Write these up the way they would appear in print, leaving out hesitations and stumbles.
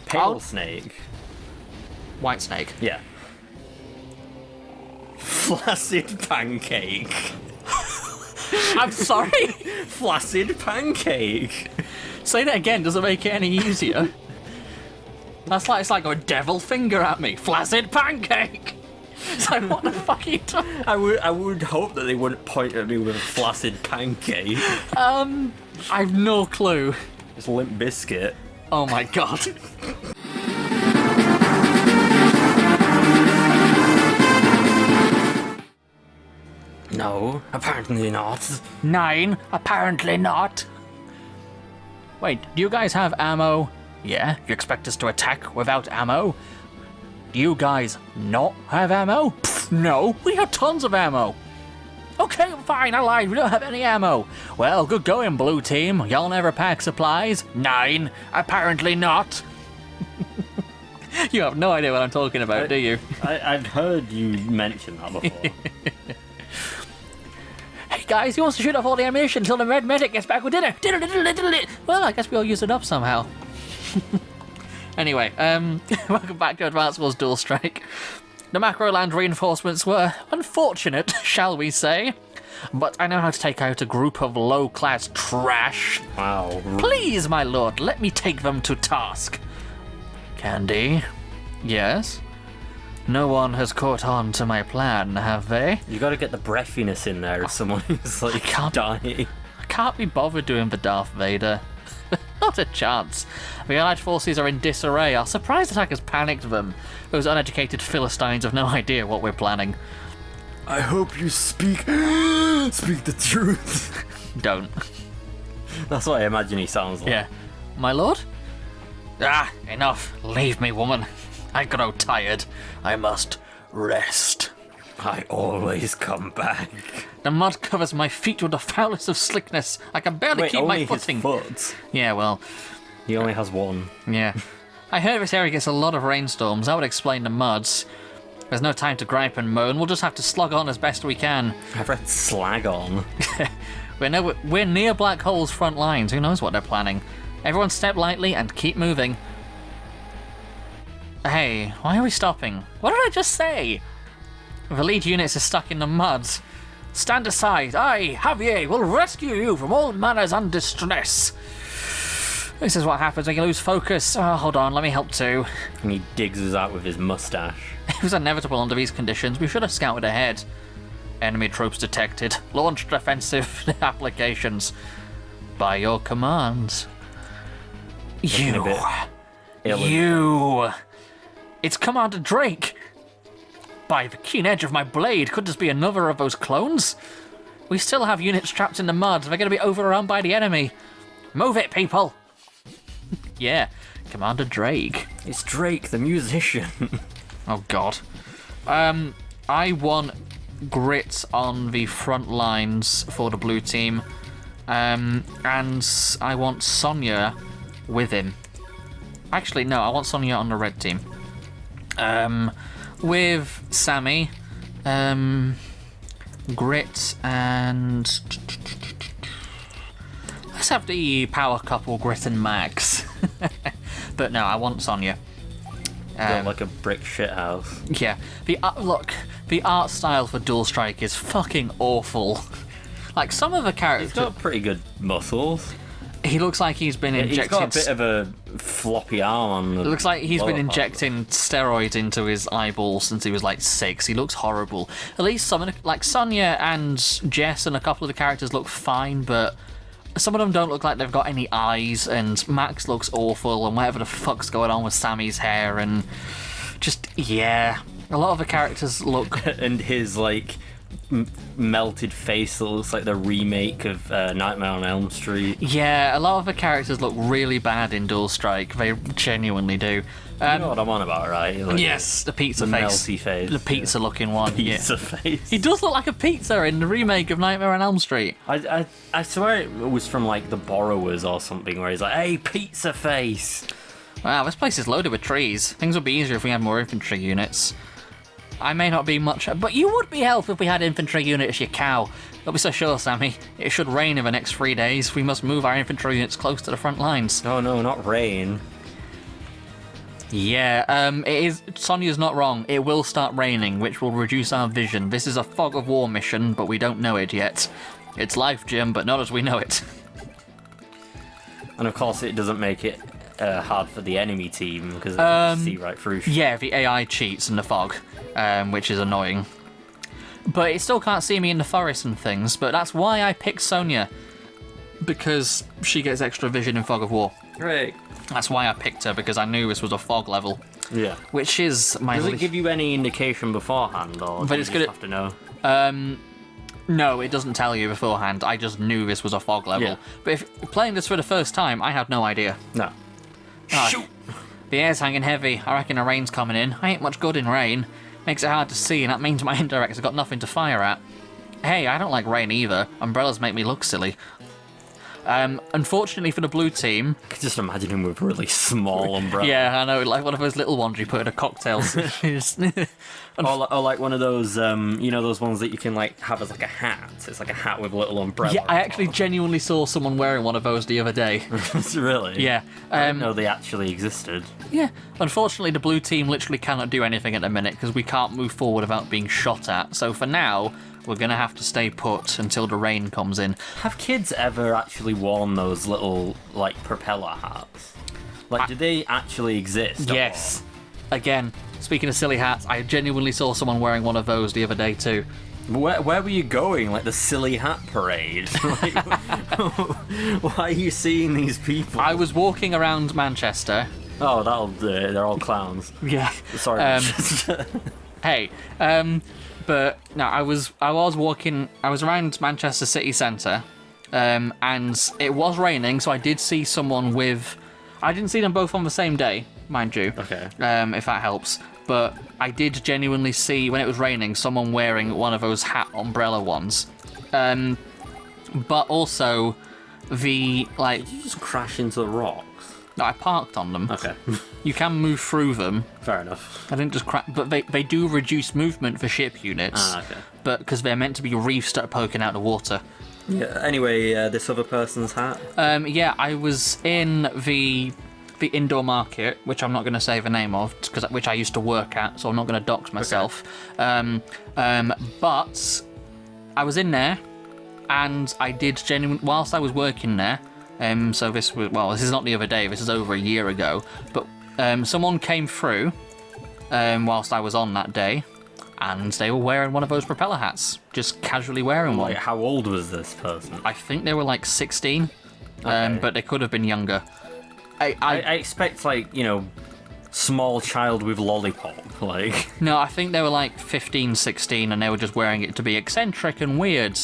Pale snake. White snake. Yeah. Flaccid pancake. I'm sorry? Flaccid pancake. Say that again, doesn't make it any easier. It's like going devil finger at me. Flaccid pancake! It's like, what the fuck are you talking? I would hope that they wouldn't point at me with a flaccid pancake. I've no clue. It's Limp Biscuit. Oh my god. No, apparently not. 9, apparently not. Wait, do you guys have ammo? Yeah, you expect us to attack without ammo? Do you guys not have ammo? Pfft, no, we have tons of ammo. Okay, fine, I lied, we don't have any ammo. Well, good going, blue team. Y'all never pack supplies? 9, apparently not. You have no idea what I'm talking about, do you? I've heard you mention that before. Hey guys, he wants to shoot off all the ammunition until the red medic gets back with dinner. Well, I guess we all use it up somehow. Anyway, welcome back to Advanced Wars Dual Strike. The macro land reinforcements were unfortunate, shall we say, but I know how to take out a group of low-class trash. Wow. Please, my lord, let me take them to task. Candy? Yes? No one has caught on to my plan, have they? You gotta get the breathiness in there as someone who's like dying. I can't be bothered doing the Darth Vader. Not a chance. The Allied forces are in disarray. Our surprise attack has panicked them. Those uneducated Philistines have no idea what we're planning. I hope you speak the truth. Don't. That's what I imagine he sounds like. Yeah. My lord? Ah, enough. Leave me, woman. I grow tired. I must rest. I always come back. The mud covers my feet with the foulest of slickness. I can barely keep my footing. His foot. Yeah, well, He only has one. yeah. I heard this area gets a lot of rainstorms. That would explain the muds. There's no time to gripe and moan. We'll just have to slug on as best we can. I've read slag on. We're near Black Hole's front lines. Who knows what they're planning? Everyone step lightly and keep moving. Hey, why are we stopping? What did I just say? The lead units are stuck in the muds. Stand aside. I, Javier, will rescue you from all manners and distress. This is what happens when you lose focus. Oh, hold on, let me help too. And he digs us out with his mustache. It was inevitable under these conditions. We should have scouted ahead. Enemy troops detected. Launched offensive applications. By your commands. You. It's Commander Drake. By the keen edge of my blade, could this be another of those clones? We still have units trapped in the mud. They're going to be overrun by the enemy. Move it, people. Yeah, Commander Drake. It's Drake, the musician. Oh, God. I want Grit on the front lines for the blue team. And I want Sonya with him. Actually, no, I want Sonya on the red team. With Sammy, Grit, and let's have the power couple Grit and Max. But no, I want Sonya. Like a brick shithouse. Yeah, the art style for Dual Strike is fucking awful. Like some of the characters, He's got pretty good muscles. he looks like he's been injecting. He's got a bit of a floppy arm. It looks like he's been injecting steroids into his eyeballs since he was like 6. He looks horrible. At least some of the, like Sonya and Jess and a couple of the characters look fine, but some of them don't look like they've got any eyes, and Max looks awful, and whatever the fuck's going on with Sammy's hair, and just, yeah. A lot of the characters look... and his, like, melted face that looks like the remake of Nightmare on Elm Street. Yeah, a lot of the characters look really bad in Dual Strike. They genuinely do. You know what I'm on about, right? Like, yes, the pizza the face. melty face. The pizza-looking one. Pizza face. He does look like a pizza in the remake of Nightmare on Elm Street. I swear it was from, like, The Borrowers or something, where he's like, hey, pizza face! Wow, this place is loaded with trees. Things would be easier if we had more infantry units. I may not be much, but you would be helpful if we had infantry units, you cow. Don't be so sure, Sammy. It should rain in the next 3 days. We must move our infantry units close to the front lines. No, not rain. Yeah, it is. Sonia's not wrong. It will start raining, which will reduce our vision. This is a fog of war mission, but we don't know it yet. It's life, Jim, but not as we know it. And of course, it doesn't make it hard for the enemy team because they can see right through. Yeah, the AI cheats in the fog, which is annoying. But it still can't see me in the forest and things, but that's why I picked Sonia. Because she gets extra vision in Fog of War. Great. That's why I picked her, because I knew this was a fog level. Yeah. Which is my... Does it give you any indication beforehand, or do you just have to know? No, it doesn't tell you beforehand. I just knew this was a fog level. Yeah. But if playing this for the first time, I had no idea. No. Shoot! The air's hanging heavy. I reckon the rain's coming in. I ain't much good in rain. Makes it hard to see, and that means my indirects have got nothing to fire at. Hey, I don't like rain either. Umbrellas make me look silly. Unfortunately for the blue team... I can just imagine him with really small umbrellas. Yeah, I know, like one of those little ones you put in a cocktail. Or like one of those, you know, those ones that you can like have as like a hat. It's like a hat with a little umbrella. Yeah, I actually genuinely saw someone wearing one of those the other day. Really? Yeah. I didn't know they actually existed. Yeah. Unfortunately, the blue team literally cannot do anything at the minute because we can't move forward without being shot at. So for now, we're going to have to stay put until the rain comes in. Have kids ever actually worn those little, like, propeller hats? Like, do they actually exist? Yes. Again, speaking of silly hats, I genuinely saw someone wearing one of those the other day too. Where were you going? Like the silly hat parade? Like, why are you seeing these people? I was walking around Manchester. Oh, that'll do it. They're all clowns. Yeah. Sorry. Hey, but no, I was walking. I was around Manchester city centre, and it was raining, so I did see someone with. I didn't see them both on the same day, mind you. Okay. If that helps, but I did genuinely see when it was raining someone wearing one of those hat umbrella ones, but also the like. Did you just crash into the rocks? I parked on them. Okay. You can move through them. Fair enough. I didn't just crash, but they do reduce movement for ship units. Ah, okay. But because they're meant to be reefs that are poking out the water. Yeah. Anyway, this other person's hat. Yeah, I was in the indoor market, which I'm not going to say the name of, which I used to work at, so I'm not going to dox myself. Okay. But I was in there, and I did whilst I was working there. So this is not the other day. This is over a year ago. But someone came through whilst I was on that day, and they were wearing one of those propeller hats, just casually wearing one. Like, how old was this person? I think they were like 16, Okay. but they could have been younger. I expect, like, you know, small child with lollipop, like. No, I think they were like 15, 16, and they were just wearing it to be eccentric and weird.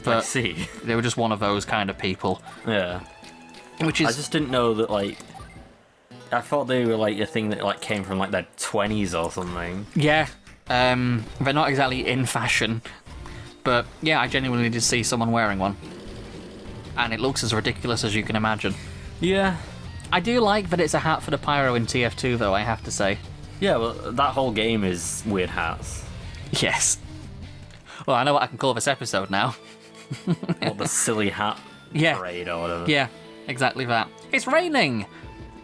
But I see. they were just one of those kind of people. Yeah. Which is... I just didn't know that, like. I thought they were like a thing that like came from like their 20s or something. Yeah. They're not exactly in fashion. But yeah, I genuinely did see someone wearing one. And it looks as ridiculous as you can imagine. Yeah. I do like that it's a hat for the pyro in TF2 though, I have to say. Yeah, well, that whole game is weird hats. Yes. Well, I know what I can call this episode now. What, the silly hat parade or whatever. Yeah, exactly that. It's raining!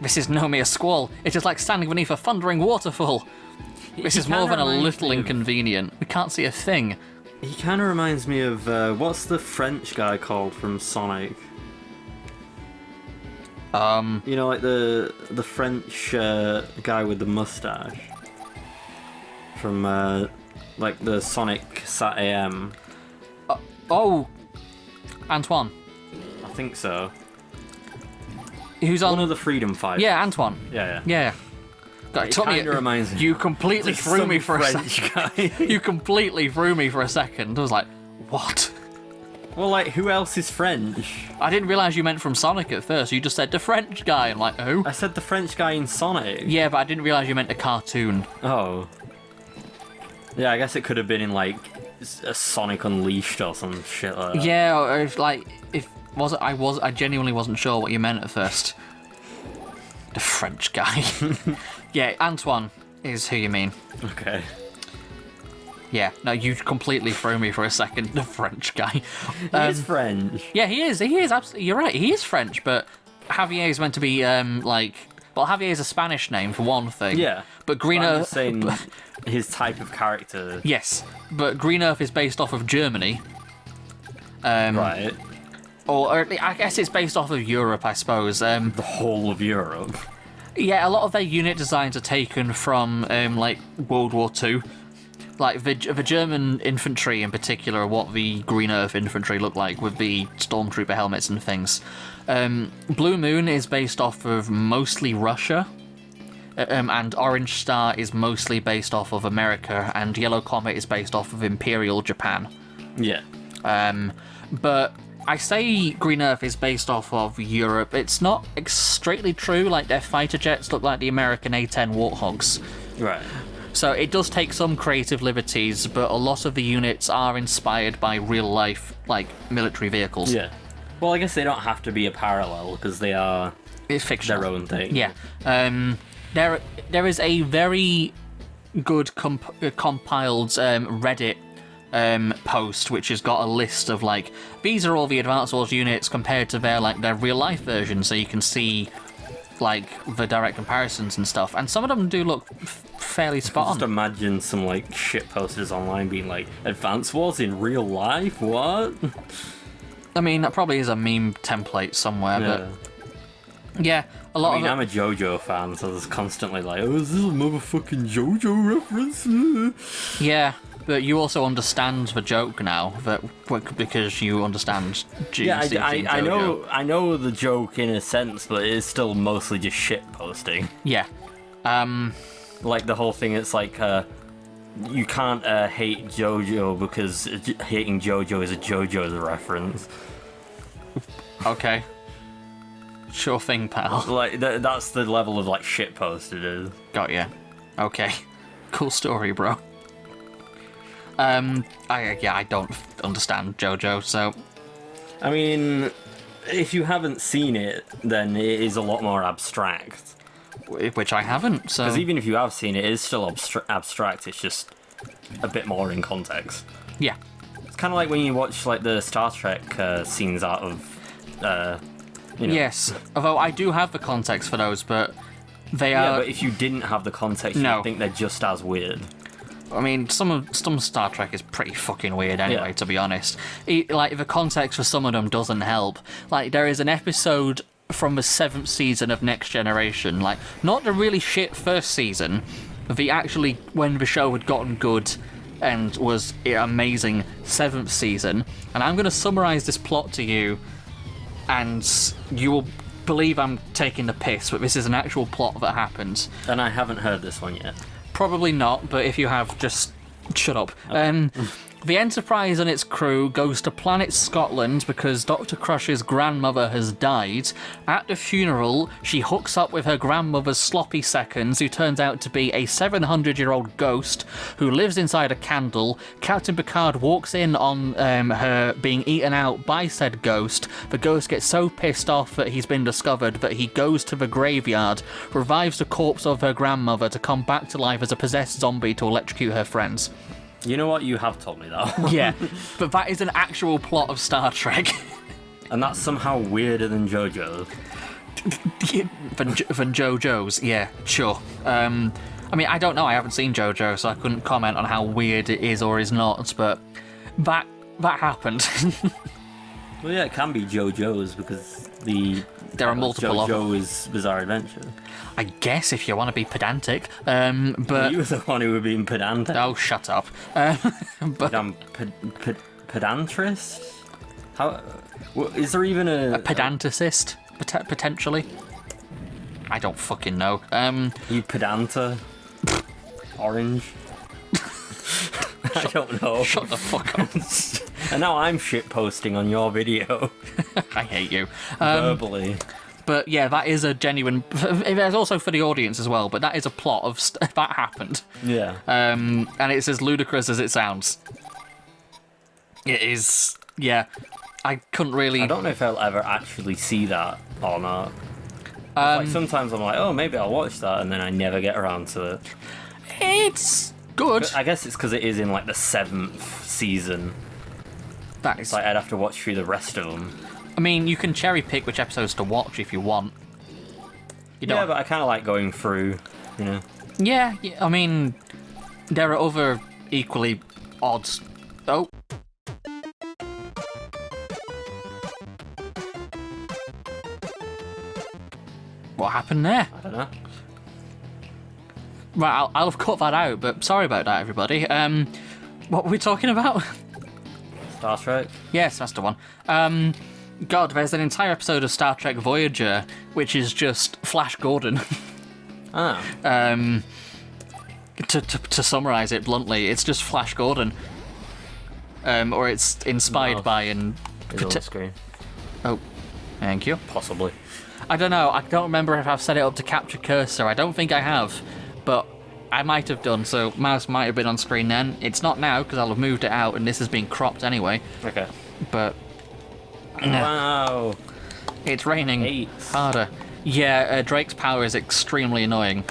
This is no mere squall. It is like standing beneath a thundering waterfall. This is more than a little inconvenient. We can't see a thing. He kind of reminds me of, what's the French guy called from Sonic? You know, like the French guy with the mustache. From, like the Sonic Sat AM. Oh! Antoine. I think so. Who's on? One of the freedom fighters. Yeah, Antoine. Yeah. Yeah. God, It kind of reminds me. You completely threw me for a French second. guy. You completely threw me for a second. I was like, what? Well, like, who else is French? I didn't realise you meant from Sonic at first. You just said the French guy. I'm like, who? I said the French guy in Sonic. Yeah, but I didn't realise you meant a cartoon. Oh. Yeah, I guess it could have been in, like, a Sonic Unleashed or some shit like that. Yeah, or if, like, I genuinely wasn't sure what you meant at first. The French guy. Yeah, Antoine is who you mean. Okay. Yeah, no, you completely threw me for a second. The French guy. He is French. Yeah, he is. He is absolutely. You're right. He is French, but Javier is meant to be well, Javier is a Spanish name for one thing. Yeah. But Green I'm Earth. just saying his type of character. Yes, but Green Earth is based off of Germany. Right. Or I guess it's based off of Europe, I suppose. The whole of Europe. Yeah, a lot of their unit designs are taken from like World War II. Like the German infantry in particular are what the Green Earth infantry look like with the stormtrooper helmets and things. Blue Moon is based off of mostly Russia, and Orange Star is mostly based off of America, and Yellow Comet is based off of Imperial Japan. Yeah. But I say Green Earth is based off of Europe. It's not straightly true. Like, their fighter jets look like the American A-10 Warthogs. Right. So it does take some creative liberties, but a lot of the units are inspired by real-life, like, military vehicles. Yeah. Well, I guess they don't have to be a parallel, because they are It's fictional. their own thing. Yeah. There is a very good compiled Reddit post which has got a list of, like, these are all the Advance Wars units compared to their real-life version, so you can see, like, the direct comparisons and stuff. And some of them do look fairly spot Just on. imagine some, like, shit posters online being like, Advance Wars in real life? What? I mean, that probably is a meme template somewhere, but yeah, a lot I'm of a JoJo fan, so there's constantly like, oh, is this a motherfucking JoJo reference? yeah, but you also understand the joke now because you understand Yeah, JoJo. I know the joke in a sense, but it is still mostly just shit posting. Yeah, Like the whole thing, it's like, you can't hate JoJo because hating JoJo is a JoJo's reference. okay, sure thing, pal. Like that's the level of like shit post it is. Got ya. Okay, cool story, bro. I don't understand JoJo, so I mean, if you haven't seen it, then it is a lot more abstract. which I haven't. So Because even if you have seen it, it is still abstract. It's just a bit more in context. yeah, It's kind of like when you watch like the Star Trek scenes out of, you know. yes. Although I do have the context for those, but they Yeah, are. but if you didn't have the context, No. you'd think they're just as weird. I mean, some Star Trek is pretty fucking weird anyway, Yeah. to be honest. Like, the context for some of them doesn't help. Like, there is an episode from the 7th season of Next Generation, like, not the really shit first season, but when the show had gotten good and was amazing 7th season, and I'm going to summarise this plot to you, and you will believe I'm taking the piss, but this is an actual plot that happened. And I haven't heard this one yet. Probably not, but if you have, just shut up. The Enterprise and its crew goes to Planet Scotland because Dr. Crush's grandmother has died. At the funeral, she hooks up with her grandmother's sloppy seconds, who turns out to be a 700-year-old ghost who lives inside a candle. Captain Picard walks in on her being eaten out by said ghost. The ghost gets so pissed off that he's been discovered that he goes to the graveyard, revives the corpse of her grandmother to come back to life as a possessed zombie to electrocute her friends. You know what? You have told me that. Yeah, but that is an actual plot of Star Trek. And that's somehow weirder than JoJo's. Than JoJo's, yeah, sure. I mean, I don't know, I haven't seen JoJo, so I couldn't comment on how weird it is or is not, but that happened. Well, yeah, it can be JoJo's because There are multiple of them. JoJo's Bizarre Adventure. I guess, if you want to be pedantic, but... You were the one who were being pedantic. Oh, shut up. But I'm pedantrist? How? Is there even a pedanticist, potentially? I don't fucking know. You pedanta? Orange? I don't know. Shut the fuck up. And now I'm shitposting on your video. I hate you. Verbally. But yeah, that is a genuine... There's also for the audience as well, but that is a plot of... that happened. Yeah. And it's as ludicrous as it sounds. It is... Yeah. I couldn't really... I don't know if I'll ever actually see that or not. Like sometimes I'm like, oh, maybe I'll watch that, and then I never get around to it. It's good. I guess it's because it is in like the 7th season. That is... It's like I'd have to watch through the rest of them. I mean, you can cherry pick which episodes to watch if you want. You don't... Yeah, but I kind of like going through, you know. Yeah, I mean, there are other equally odd... Oh. What happened there? I don't know. Right, I'll have cut that out, but sorry about that, everybody. What were we talking about? Star Trek? Yes, that's the one. God, there's an entire episode of Star Trek Voyager, which is just Flash Gordon. Ah. To summarise it bluntly, it's just Flash Gordon. Or it's inspired by and... It's on the screen. Oh, thank you. Possibly. I don't know, I don't remember if I've set it up to capture cursor. I don't think I have, but I might have done, so mouse might have been on screen then. It's not now, because I'll have moved it out, and this has been cropped anyway. Okay. But... Wow. It's raining 8. harder. Yeah, Drake's power is extremely annoying.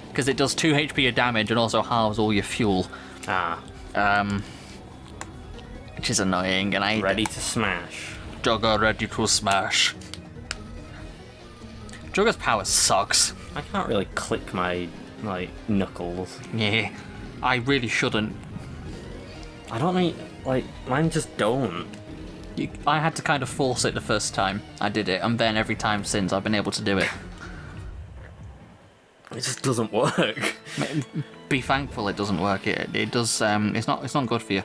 Because it does 2 HP of damage and also halves all your fuel. Ah. Which is annoying, and I... Ready to smash. Jugger ready to smash. Jugger's power sucks. I can't really click my, like, knuckles. Yeah, I really shouldn't. I don't think, like, mine just don't. I had to kind of force it the first time I did it, and then every time since I've been able to do it. It just doesn't work. Be thankful it doesn't work. It does. It's not good for you.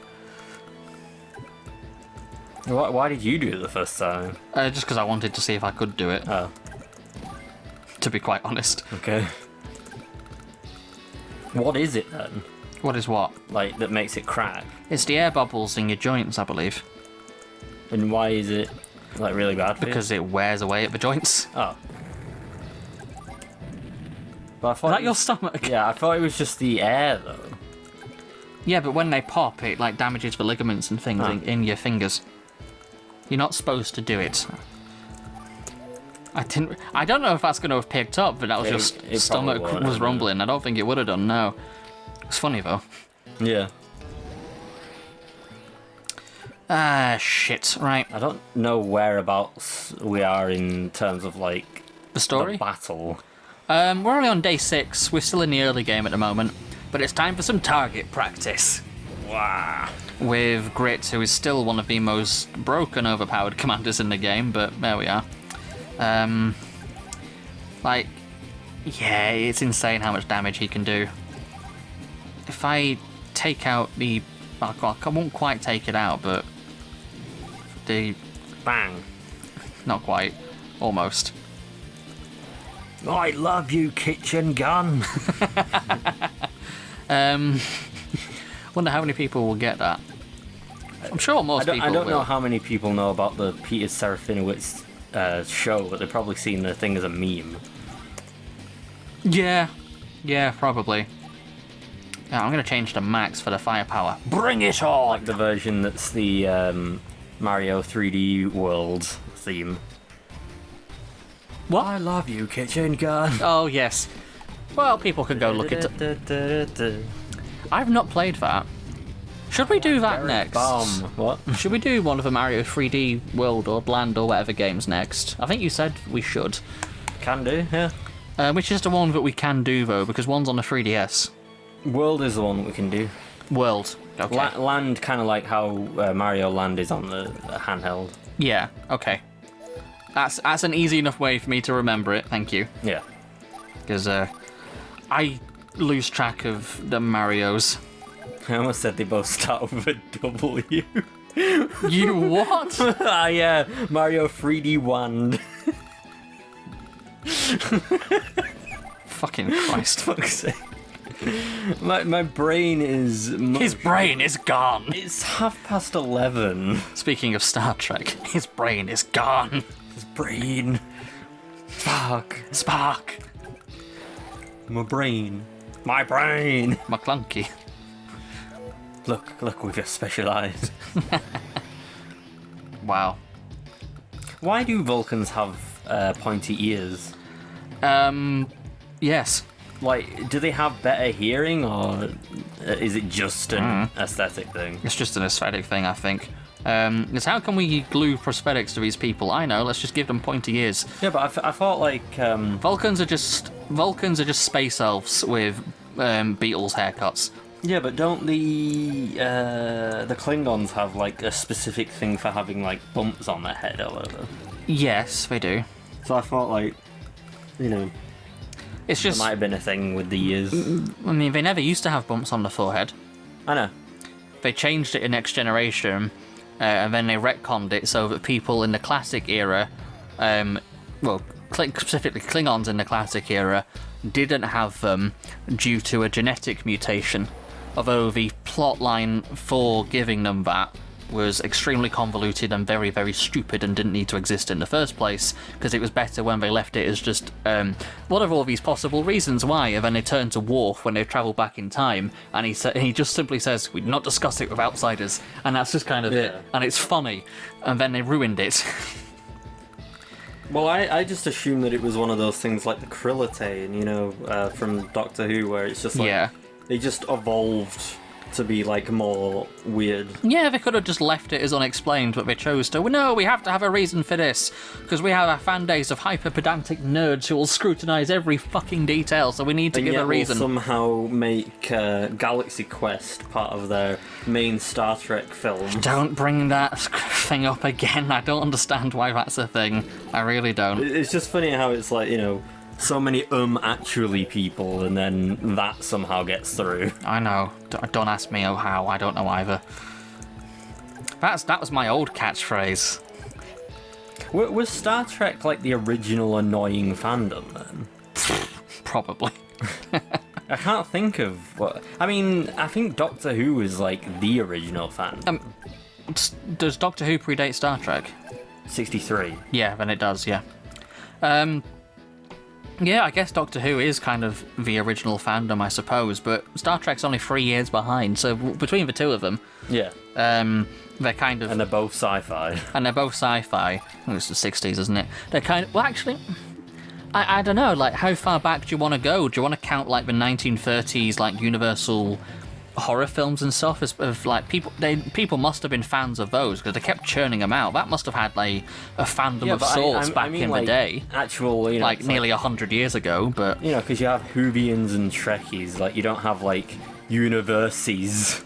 Why did you do it the first time? Just because I wanted to see if I could do it. Oh. To be quite honest. Okay. What is it then? What is what? Like, that makes it crack? It's the air bubbles in your joints, I believe. And why is it, like, really bad for you? Because it wears away at the joints. Oh. But I thought Is that your stomach? Yeah, I thought it was just the air, though. Yeah, but when they pop, it like damages the ligaments and things in your fingers. You're not supposed to do it. I don't know if that's going to have picked up, but that was just stomach was rumbling. I don't think it would have done. No. It's funny though. Yeah. Ah, shit. Right. I don't know whereabouts we are in terms of, like, The story? the battle. We're only on day 6. We're still in the early game at the moment, but it's time for some target practice. Wow. With Grit, who is still one of the most broken, overpowered commanders in the game, but there we are. Like, yeah, it's insane how much damage he can do. If I take out the... I won't quite take it out, but... the... Bang. Not quite. Almost. I love you, kitchen gun. Wonder how many people will get that. I'm sure most people I don't will. know how many people know about the Peter Serafinowicz show, but they've probably seen the thing as a meme. Yeah, probably. Yeah, I'm going to change to max for the firepower. Bring it on! Like the version that's the Mario 3D World theme. What? I love you, kitchen gun. Oh, yes. Well, people can go look at it. I've not played that. Should we do that next? What? Should we do one of the Mario 3D World or Land or whatever games next? I think you said we should. Can do, yeah. Which is the one that we can do, though, because one's on the 3DS. World is the one we can do. World. Okay. Land, kind of like how Mario Land is on the handheld. Yeah, okay. That's an easy enough way for me to remember it, thank you. Yeah. Because I lose track of the Marios. I almost said they both start with a W. You what? Yeah, Mario 3D Wand. Fucking Christ. Fuck's sake. My brain is... His brain is gone. It's 11:30. Speaking of Star Trek, his brain is gone. His brain. Fuck. Spark. My brain. My brain. McClunky. Look, we've just specialised. Wow. Why do Vulcans have pointy ears? Yes. Like, do they have better hearing, or is it just an aesthetic thing? It's just an aesthetic thing, I think. Because how can we glue prosthetics to these people? I know, let's just give them pointy ears. Yeah, but I thought like Vulcans are just space elves with Beatles haircuts. yeah, but don't the Klingons have like a specific thing for having like bumps on their head or whatever? Yes, they do. So I thought like, you know, It's just, there might have been a thing with the years. I mean, they never used to have bumps on the forehead. I know. They changed it in Next Generation, and then they retconned it so that people in the classic era, specifically Klingons in the classic era, didn't have them due to a genetic mutation. Although the plot line for giving them that was extremely convoluted and very, very stupid and didn't need to exist in the first place, because it was better when they left it as just, what are all these possible reasons why? And then they turn to Worf when they travel back in time, and he just simply says, we do not discuss it with outsiders, and that's just kind of it. And it's funny, and then they ruined it. Well, I just assumed that it was one of those things like the Krillitane, you know, from Doctor Who, where it's just like, they just evolved to be like more weird. Yeah, they could have just left it as unexplained, but they chose to. No, we have to have a reason for this, because we have a fan base of hyper-pedantic nerds who will scrutinise every fucking detail, so we need to give a reason. We'll somehow make Galaxy Quest part of their main Star Trek film. Don't bring that thing up again. I don't understand why that's a thing. I really don't. It's just funny how it's like, you know, so many actually people, and then that somehow gets through. I know. Don't ask me how. I don't know either. That was my old catchphrase. Was Star Trek like the original annoying fandom then? Probably. I can't think of what. I mean, I think Doctor Who is like the original fandom. Does Doctor Who predate Star Trek? 63. Yeah, then it does. Yeah. Yeah, I guess Doctor Who is kind of the original fandom, I suppose, but Star Trek's only 3 years behind, so between the two of them, yeah, they're kind of... And they're both sci-fi. And they're both sci-fi. I think it's the 60s, isn't it? They're kind of... Well, actually, I don't know, like, how far back do you want to go? Do you want to count, like, the 1930s, like, Universal horror films and stuff of like people must have been fans of those because they kept churning them out. That must have had like a fandom of sorts back in the day. Actual, you know, like nearly 100 years ago, but you know, because you have Whovians and Trekkies, like you don't have like universities.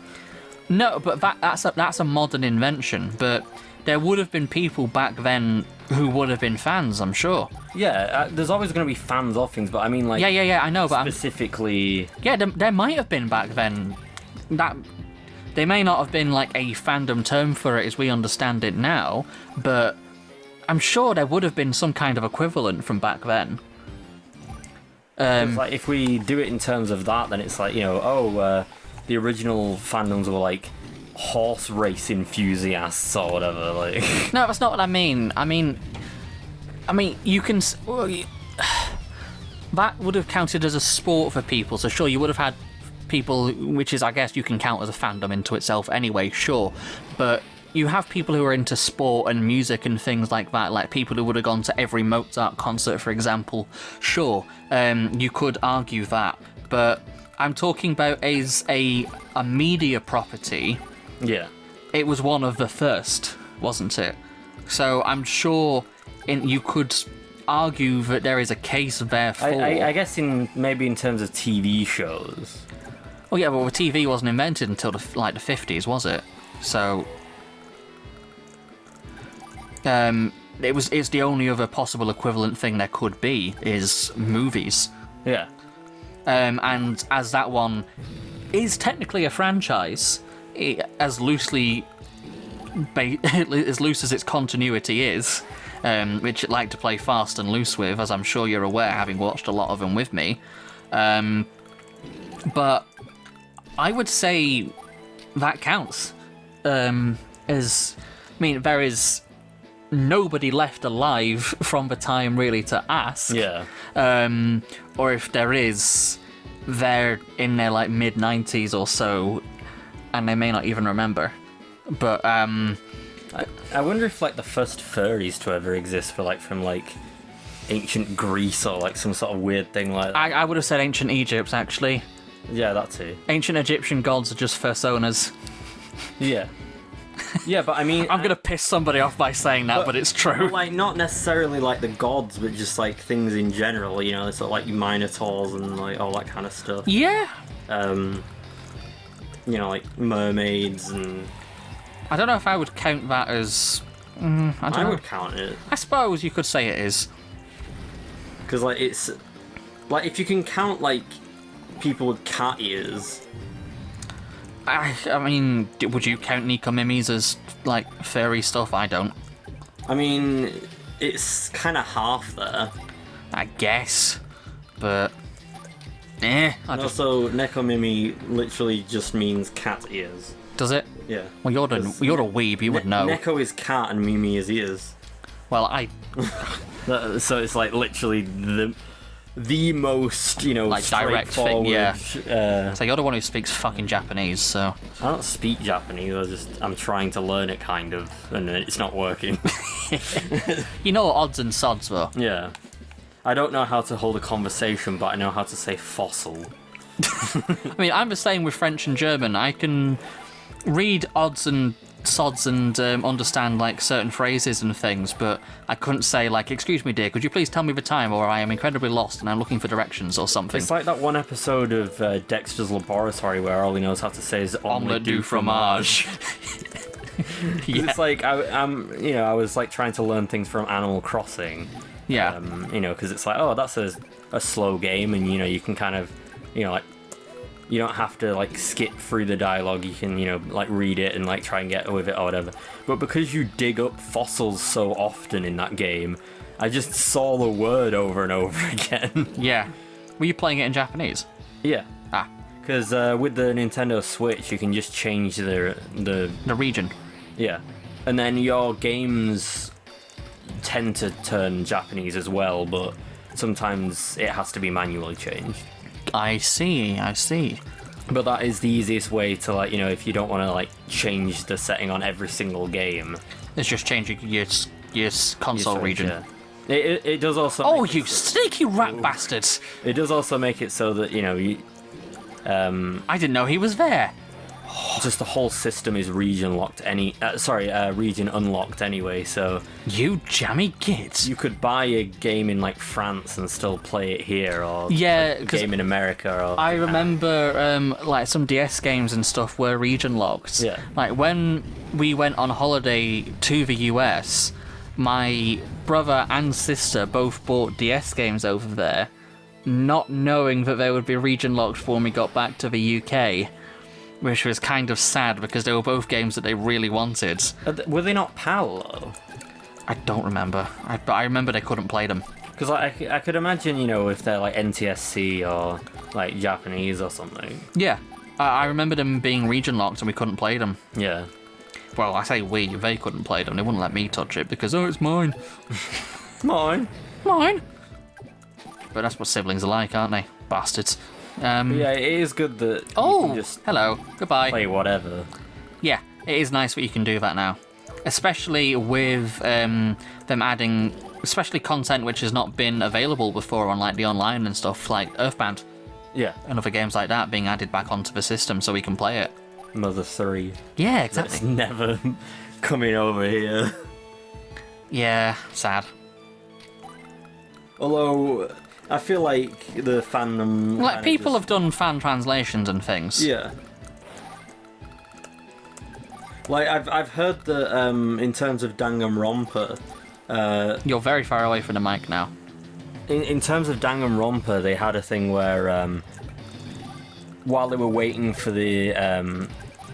No, but that's a modern invention. But there would have been people back then who would have been fans, I'm sure. Yeah, there's always going to be fans of things, but I mean, like... Yeah, I know, but... Specifically... Yeah, there might have been back then. That they may not have been, like, a fandom term for it as we understand it now, but I'm sure there would have been some kind of equivalent from back then. Like, if we do it in terms of that, then it's like, you know, the original fandoms were, like, horse race enthusiasts or whatever, like... No, that's not what I mean. I mean, you can... that would have counted as a sport for people, so sure, you would have had people, which is, I guess, you can count as a fandom into itself anyway, sure, but you have people who are into sport and music and things like that, like people who would have gone to every Mozart concert, for example, sure, you could argue that, but I'm talking about as a media property. Yeah. It was one of the first, wasn't it? So I'm sure you could argue that there is a case there for... I guess maybe in terms of TV shows. Oh yeah, well, the TV wasn't invented until the 50s, was it? So... it's the only other possible equivalent thing there could be is movies. Yeah. And as that one is technically a franchise, as loose as its continuity is, which it like to play fast and loose with, as I'm sure you're aware, having watched a lot of them with me. But I would say that counts. There is nobody left alive from the time really to ask. Yeah. Or if there is, they're in their like mid-90s or so, and they may not even remember. But I wonder if like the first furries to ever exist were like from like ancient Greece or like some sort of weird thing like that. I would have said ancient Egypt, actually. Yeah, that too. Ancient Egyptian gods are just personas. Yeah. Yeah, but I mean... I'm going to piss somebody off by saying that, but it's true. Like, not necessarily, like, the gods, but just, like, things in general, you know, sort of, like, minotaurs and, like, all that kind of stuff. Yeah. You know, like, mermaids and... I don't know if I would count that as... I would count it. I suppose you could say it is. Because, like, it's... Like, if you can count, like, people with cat ears... I mean, would you count Nicomimis as, like, furry stuff? I don't. I mean, it's kind of half there. I guess. But... Also, Nekomimi literally just means cat ears. Does it? Yeah. Well, you're a weeb, you would know. Neko is cat and Mimi is ears. Well, I... So it's, like, literally the most, you know, like, direct thing, yeah. So you're the one who speaks fucking Japanese, so... I don't speak Japanese, I'm trying to learn it, kind of, and it's not working. You know odds and sods, though. Yeah. I don't know how to hold a conversation, but I know how to say fossil. I mean, I'm the same with French and German. I can read odds and sods and understand, like, certain phrases and things, but I couldn't say, like, excuse me, dear, could you please tell me the time, or I am incredibly lost and I'm looking for directions or something. It's like that one episode of Dexter's Laboratory where all he knows how to say is omelette du fromage. Yeah. It's like, I was, like, trying to learn things from Animal Crossing. Yeah. You know, because it's like, oh, that's a slow game, and, you know, you can kind of, you know, like, you don't have to, like, skip through the dialogue. You can, you know, like, read it and, like, try and get with it or whatever. But because you dig up fossils so often in that game, I just saw the word over and over again. Yeah. Were you playing it in Japanese? Yeah. Ah. Because with the Nintendo Switch, you can just change the region. Yeah. And then your games tend to turn Japanese as well, but sometimes it has to be manually changed. I see. But that is the easiest way to, like, you know, if you don't want to, like, change the setting on every single game. It's just changing your console region. Yeah. It does also... Oh, you sneaky rat bastards! It does also make it so that, you know, I didn't know he was there. just the whole system is region unlocked anyway, so... You jammy kids. You could buy a game in, like, France and still play it here, or yeah, a game in America, or... I remember, like, some DS games and stuff were region locked. Yeah. Like, when we went on holiday to the US, my brother and sister both bought DS games over there, not knowing that they would be region locked when we got back to the UK. Which was kind of sad because they were both games that they really wanted. Were they not PAL, though? I don't remember. But I remember they couldn't play them. Because I could imagine, you know, if they're like NTSC or like Japanese or something. Yeah. I remember them being region locked and we couldn't play them. Yeah. Well, I say they couldn't play them. They wouldn't let me touch it because, oh, it's mine. Mine. But that's what siblings are like, aren't they? Bastards. Yeah, it is good that you can just hello, goodbye. play whatever. Yeah, it is nice that you can do that now. Especially with them adding, especially content which has not been available before on like the online and stuff, like Earthbound. Yeah. And other games like that being added back onto the system so we can play it. Mother 3. Yeah, exactly. That's never coming over here. Yeah, sad. Although... I feel like the fandom... Like, people have done fan translations and things. Yeah. Like, I've heard that, in terms of Danganronpa... You're very far away from the mic now. In terms of Danganronpa, they had a thing where, while they were waiting for the,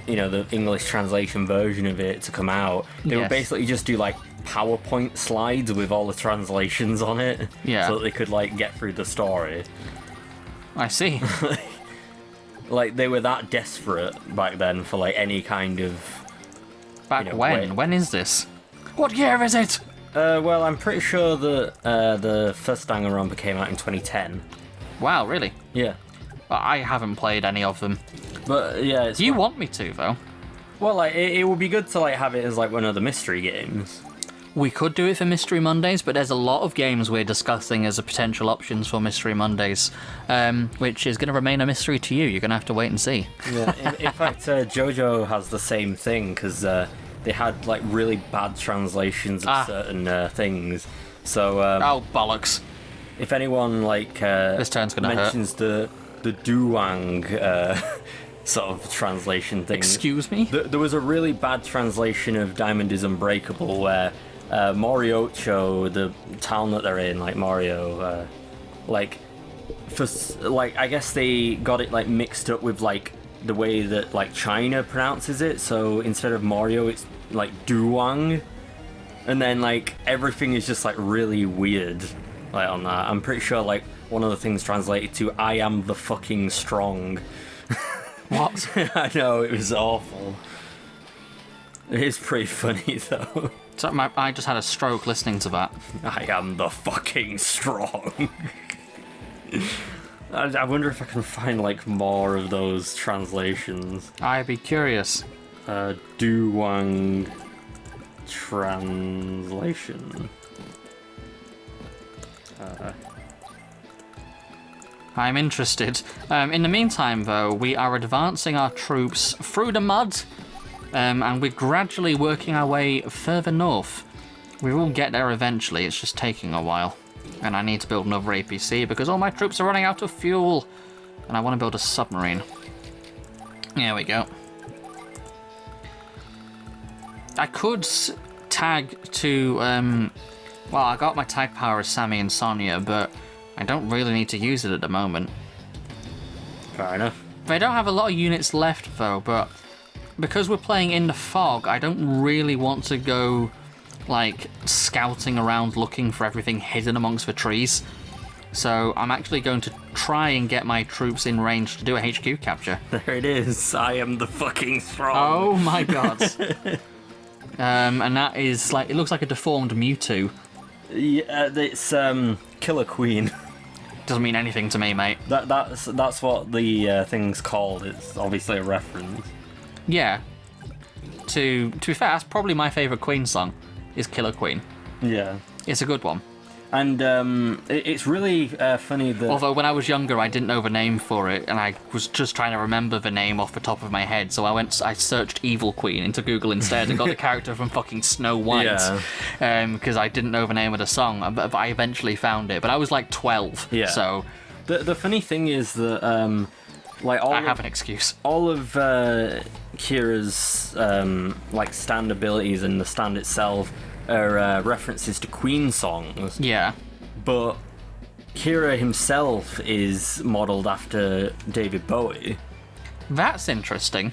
the English translation version of it to come out, they would basically just do, like, PowerPoint slides with all the translations on it, so that they could, like, get through the story. I see. Like, they were that desperate back then for, like, any kind of... Back when? When is this? What year is it? Well, I'm pretty sure that the first Danganronpa came out in 2010. Wow, really? Yeah. I haven't played any of them. But, yeah, it's... Do you want me to, though? Well, like, it would be good to, like, have it as, like, one of the mystery games. We could do it for Mystery Mondays, but there's a lot of games we're discussing as a potential options for Mystery Mondays, which is going to remain a mystery to you. You're going to have to wait and see. Yeah, in fact, JoJo has the same thing, because they had like really bad translations of certain things. So oh bollocks! If anyone like this turn's gonna mentions the Duwang sort of translation thing, excuse me, there was a really bad translation of Diamond is Unbreakable where Moriocho, the town that they're in, like Mario, like I guess they got it like mixed up with like the way that like China pronounces it. So instead of Mario, it's like Duwang, and then like everything is just like really weird. Like on that, I'm pretty sure like one of the things translated to "I am the fucking strong." What? I know, it was awful. It is pretty funny though. So I just had a stroke listening to that. I am the fucking strong. I wonder if I can find like more of those translations. I'd be curious. Duwang translation. I'm interested. In the meantime, though, we are advancing our troops through the mud, and we're gradually working our way further north. We will get there eventually, it's just taking a while. And I need to build another APC because all my troops are running out of fuel. And I want to build a submarine. There we go. I could tag to... well, I got my tag power as Sammy and Sonya, but I don't really need to use it at the moment. Fair enough. I don't have a lot of units left, though, but because we're playing in the fog, I don't really want to go like scouting around looking for everything hidden amongst the trees. So I'm actually going to try and get my troops in range to do a HQ capture. There it is. I am the fucking strong. Oh my god. And that is like, it looks like a deformed Mewtwo. Yeah, it's Killer Queen. Doesn't mean anything to me, mate. That's what the thing's called. It's obviously a reference. Yeah. To be fair, that's probably my favourite Queen song. Is Killer Queen. Yeah. It's a good one. And it's really funny that... Although when I was younger, I didn't know the name for it, and I was just trying to remember the name off the top of my head, so I searched Evil Queen into Google instead and got the character from fucking Snow White. Yeah. Because I didn't know the name of the song, but I eventually found it. But I was like 12, yeah. So... The funny thing is that... like all I have an excuse. All of Kira's like stand abilities and the stand itself are references to Queen songs. Yeah. But Kira himself is modelled after David Bowie. That's interesting.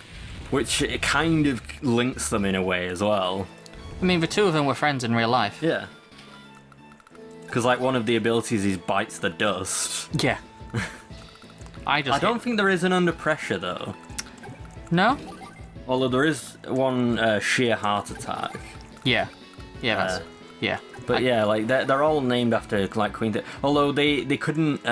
Which it kind of links them in a way as well. I mean, the two of them were friends in real life. Yeah. Because like one of the abilities is bites the dust. Yeah. I don't think there is an Under Pressure though. No? Although there is one sheer heart attack. Yeah. Yeah, that's... yeah. But yeah, like they're all named after like Queen. Although they couldn't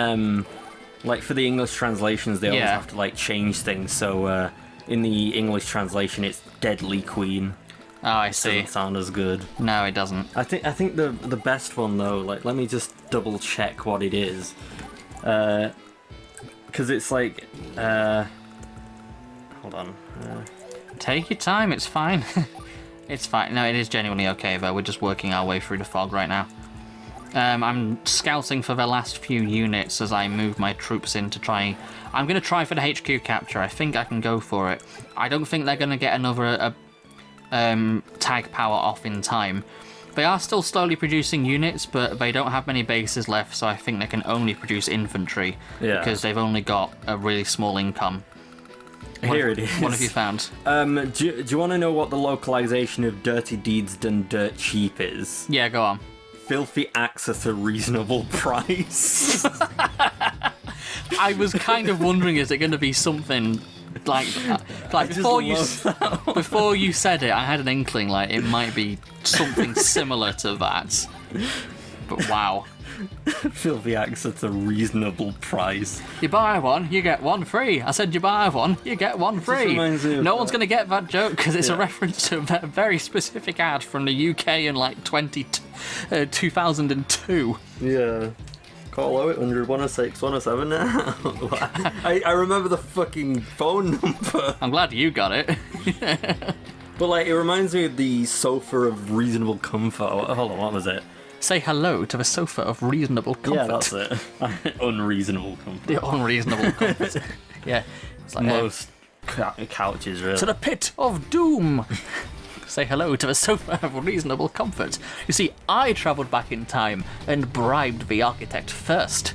like for the English translations they always have to like change things. So in the English translation it's Deadly Queen. Oh, I see. Doesn't sound as good. No, it doesn't. I think the best one though, like let me just double check what it is. Because it's like hold on. Take your time, it's fine. It's fine. No, it is genuinely okay, though. We're just working our way through the fog right now. I'm scouting for the last few units as I move my troops in to try... I'm going to try for the HQ capture. I think I can go for it. I don't think they're going to get another tag power off in time. They are still slowly producing units, but they don't have many bases left, so I think they can only produce infantry. Yeah. Because they've only got a really small income. Here it is. What have you found? Do you want to know what the localization of Dirty Deeds Done Dirt Cheap is? Yeah, go on. Filthy acts at a reasonable price. I was kind of wondering, is it going to be something like that? Like before you said it, I had an inkling like it might be something similar to that. But wow. Filthy acts at a reasonable price. You buy one, you get one free. I said you buy one, you get one free. No one's going to get that joke because it's a reference to a very specific ad from the UK in like 2002. Yeah. Call 0800 106 107 now. I remember the fucking phone number. I'm glad you got it. But like, it reminds me of the sofa of reasonable comfort. Hold on, what was it? Say hello to the sofa of reasonable comfort. Yeah, that's it. Unreasonable comfort. The unreasonable comfort. Yeah. It's like, Most couches, really. to the pit of doom. Say hello to the sofa of reasonable comfort. You see, I travelled back in time and bribed the architect first.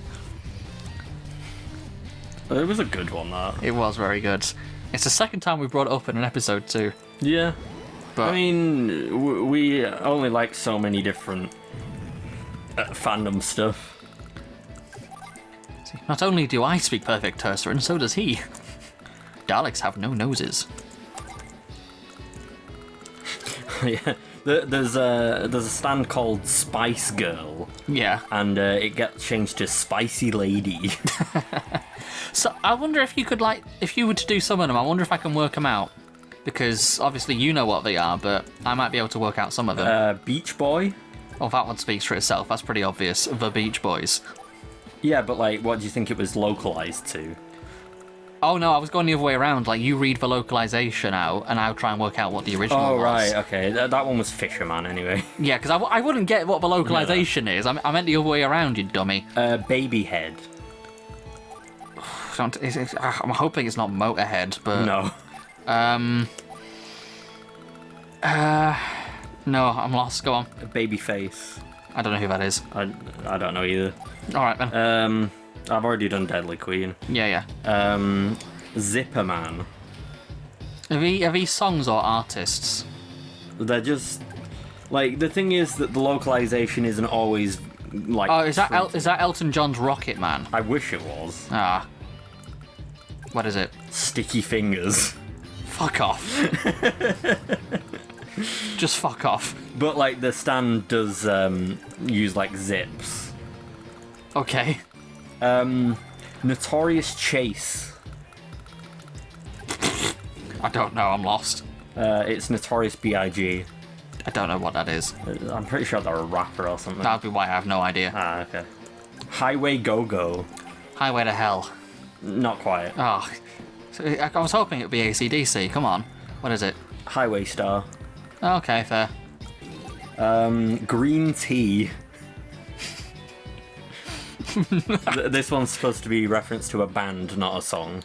It was a good one, that. It was very good. It's the second time we've brought it up in an episode too. Yeah. But I mean, we only like so many different fandom stuff. see, not only do I speak perfect Terceran, so does he. Daleks have no noses. Yeah. There's a stand called Spice Girl. Yeah. And it gets changed to Spicy Lady. So I wonder if you could, like, if you were to do some of them, I wonder if I can work them out. Because obviously you know what they are, but I might be able to work out some of them. Beach Boy? Oh, that one speaks for itself. That's pretty obvious. The Beach Boys. Yeah, but like, what do you think it was localized to? Oh no, I was going the other way around. Like, you read the localization out, and I'll try and work out what the original was. Oh, right, okay. That one was Fisherman, anyway. Yeah, because I wouldn't get what the localization is. I meant the other way around, you dummy. Baby Head. I'm hoping it's not Motorhead, but... No. No, I'm lost. Go on. Baby Face. I don't know who that is. I don't know either. Alright then. I've already done Deadly Queen. Yeah. Zipper Man. Are these songs or artists? They're just... Like, the thing is that the localization isn't always, like... Oh, is that Elton John's Rocket Man? I wish it was. Ah. What is it? Sticky Fingers. Fuck off. Just fuck off. But, like, the stand does use, like, zips. Okay. Notorious Chase. I don't know, I'm lost. It's Notorious B.I.G. I don't know what that is. I'm pretty sure they're a rapper or something. That'd be why I have no idea. Ah, okay. Highway Go-Go. Highway to Hell. Not quite. Oh. So I was hoping it would be AC/DC. Come on. What is it? Highway Star. Okay, fair. Green Tea. This one's supposed to be reference to a band, not a song.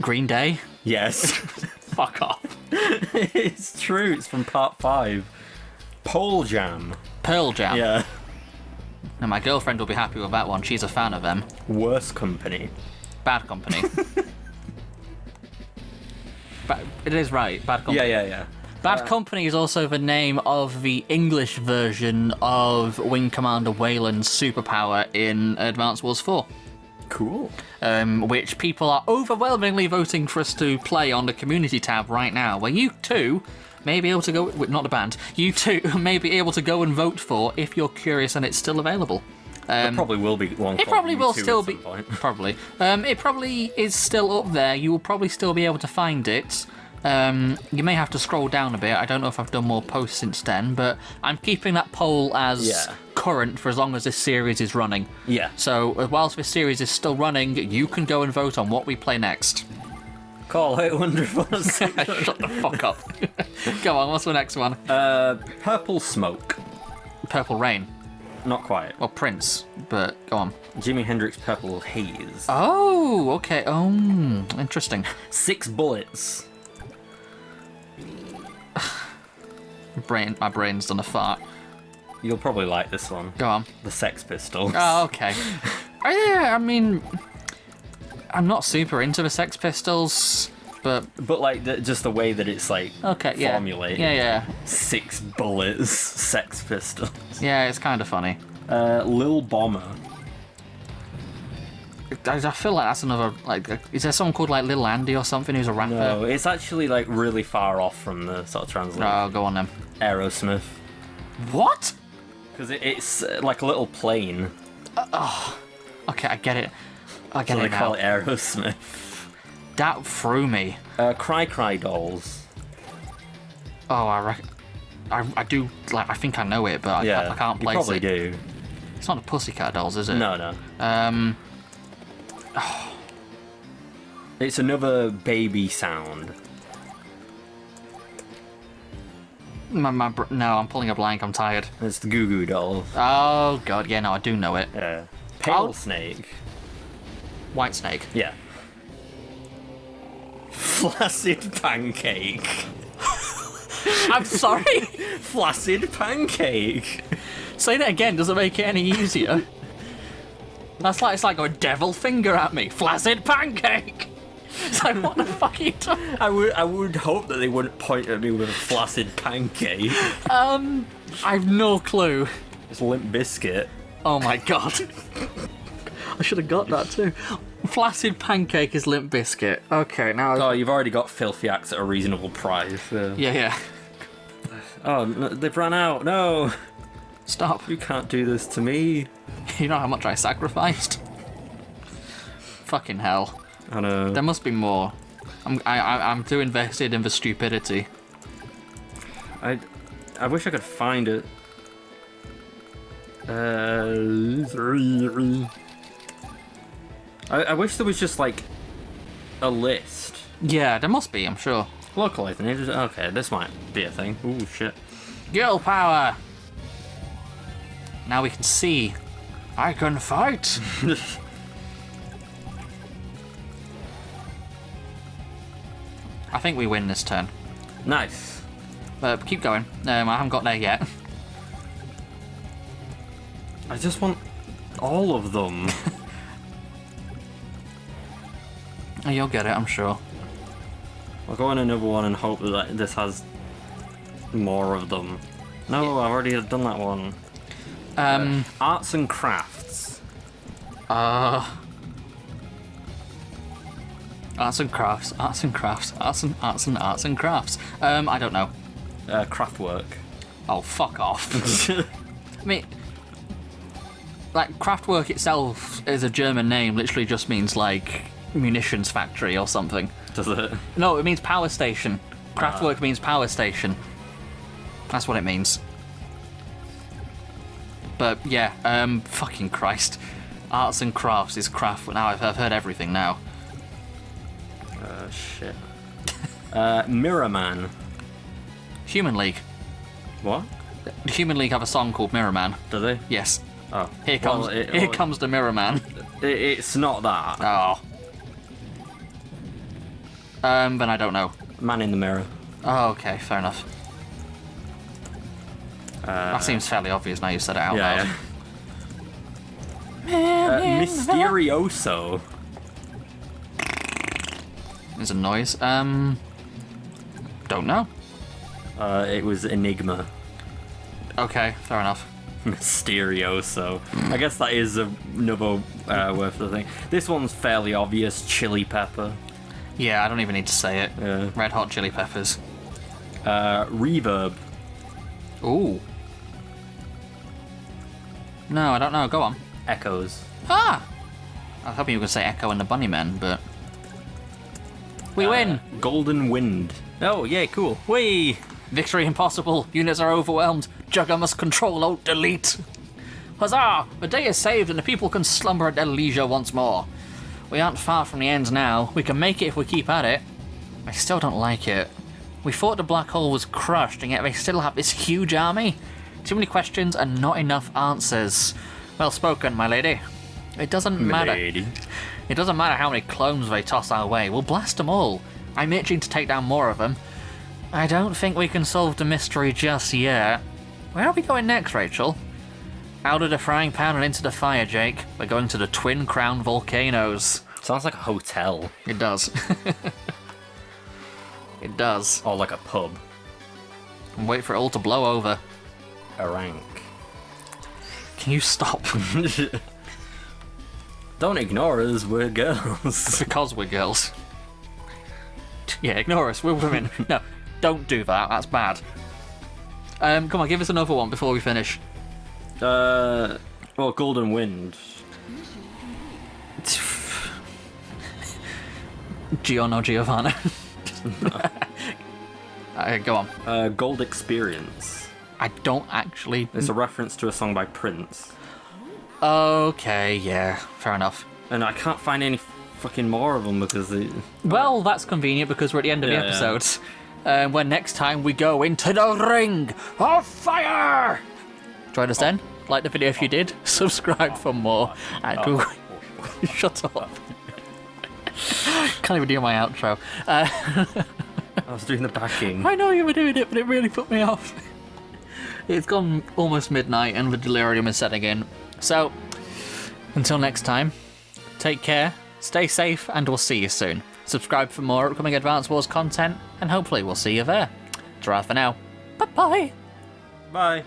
Green Day? Yes. Fuck off. It's true, it's from part 5. Pole Jam. Pearl Jam. Yeah. Now, my girlfriend will be happy with that one. She's a fan of them. Worse Company. Bad Company. It is right. Bad Company. Yeah. Bad Company is also the name of the English version of Wing Commander Wayland's superpower in Advance Wars 4. Cool. Which people are overwhelmingly voting for us to play on the community tab right now, where you too may be able to go... Not the band. You too may be able to go and vote for if you're curious and it's still available. There probably will be one. It probably will still be... Point. Probably. It probably is still up there. You will probably still be able to find it. You may have to scroll down a bit. I don't know if I've done more posts since then, but I'm keeping that poll as current for as long as this series is running. Yeah. So whilst this series is still running, you can go and vote on what we play next. Call out Wonderful. Shut the fuck up. Go on, what's the next one? Purple Smoke. Purple Rain. Not quite. Well, Prince, but go on. Jimi Hendrix Purple Haze. Oh, okay. Oh, interesting. 6 Bullets. My brain's done a fart. You'll probably like this one. Go on. The Sex Pistols. Oh, okay. Yeah, I mean, I'm not super into the Sex Pistols, but like just the way that it's like formulated. Yeah. 6 Bullets, Sex Pistols. Yeah, it's kind of funny. Lil Bomber. I feel like that's another, like, is there someone called, like, Lil Andy or something who's a rapper? No, it's actually, like, really far off from the sort of translation. Oh, go on then. Aerosmith. What? Because it's like a little plane. Okay, I get it. I get so it they call it Aerosmith. That threw me. Cry Cry Dolls. Oh, I do, like, I think I know it, but I can't place it. You probably do. It's not the Pussycat Dolls, is it? No. It's another baby sound. No, I'm pulling a blank. I'm tired. It's the Goo Goo Dolls. Oh god, yeah, no, I do know it. Pale Snake. White Snake. Yeah. Flaccid Pancake. I'm sorry. Flaccid Pancake. Say that again. Doesn't make it any easier. It's like a devil finger at me. Flaccid Pancake. It's like, what the fuck are you talking? I would hope that they wouldn't point at me with a flaccid pancake. I've no clue. It's Limp Biscuit. Oh my god. I should have got that too. Flaccid Pancake is Limp Biscuit. Okay, now... Oh, you've already got Filthy Acts at a reasonable price. Yeah. Oh, no, they've run out. No. Stop. You can't do this to me. You know how much I sacrificed? Fucking hell. I know. There must be more. I'm too invested in the stupidity. I wish I could find it. I wish there was just like a list. Yeah, there must be, I'm sure. Localizing it. Okay, this might be a thing. Ooh, shit. Girl power! Now we can see. I can fight! I think we win this turn. Nice. Keep going. I haven't got there yet. I just want all of them. Oh, you'll get it, I'm sure. I'll go on another one and hope that this has more of them. No, I've already done that one. Arts and crafts. Arts and crafts. I don't know. Craftwork. Oh, fuck off. I mean, like, Kraftwerk itself is a German name, literally just means, like, munitions factory or something. Does it? No, it means power station. Kraftwerk means power station. That's what it means. But, yeah, fucking Christ. Arts and crafts is craft. Now I've heard everything now. Shit. Mirror Man. Human League. What? The Human League have a song called Mirror Man. Do they? Yes. Oh. Here comes the Mirror Man. It's not that. Oh. Then I don't know. Man in the Mirror. Oh, okay, fair enough. That seems fairly obvious now you said it out loud. Yeah. Mysterioso. There's a noise. Don't know. It was Enigma. Okay, fair enough. Mysterioso. I guess that is another word for the thing. This one's fairly obvious. Chili pepper. Yeah, I don't even need to say it. Yeah. Red Hot Chili Peppers. Reverb. Ooh. No, I don't know. Go on. Echoes. Ah! I was hoping you were going to say Echo and the Bunnymen, but... We win! Golden Wind. Oh, yeah, cool. Whee! Victory impossible. Units are overwhelmed. Jugger must Control-Alt-Delete. Huzzah! The day is saved and the people can slumber at their leisure once more. We aren't far from the end now. We can make it if we keep at it. I still don't like it. We thought the black hole was crushed, and yet they still have this huge army? Too many questions and not enough answers. Well spoken, my lady. It doesn't matter. Lady. It doesn't matter how many clones they toss our way. We'll blast them all. I'm itching to take down more of them. I don't think we can solve the mystery just yet. Where are we going next, Rachel? Out of the frying pan and into the fire, Jake. We're going to the Twin Crown volcanoes. Sounds like a hotel. It does. It does. Or like a pub. And wait for it all to blow over. A rank. Can you stop? Don't ignore us, we're girls. Because we're girls. Yeah, ignore us, we're women. No, don't do that, that's bad. Come on, give us another one before we finish. Well, Golden Wind. Giorno Giovanna. Go on. Gold Experience. I don't actually... It's a reference to a song by Prince. Okay, yeah, fair enough. And I can't find any fucking more of them because they... Well, that's convenient because we're at the end of the episode. when next time we go into the ring of fire. Join us then. Like the video if you did. Subscribe for more. And shut up. Can't even do my outro. I was doing the backing. I know you were doing it, but it really put me off. It's gone almost midnight and the delirium is setting in. So, until next time, take care, stay safe, and we'll see you soon. Subscribe for more upcoming Advance Wars content, and hopefully we'll see you there. Ta-ra for now. Bye-bye. Bye.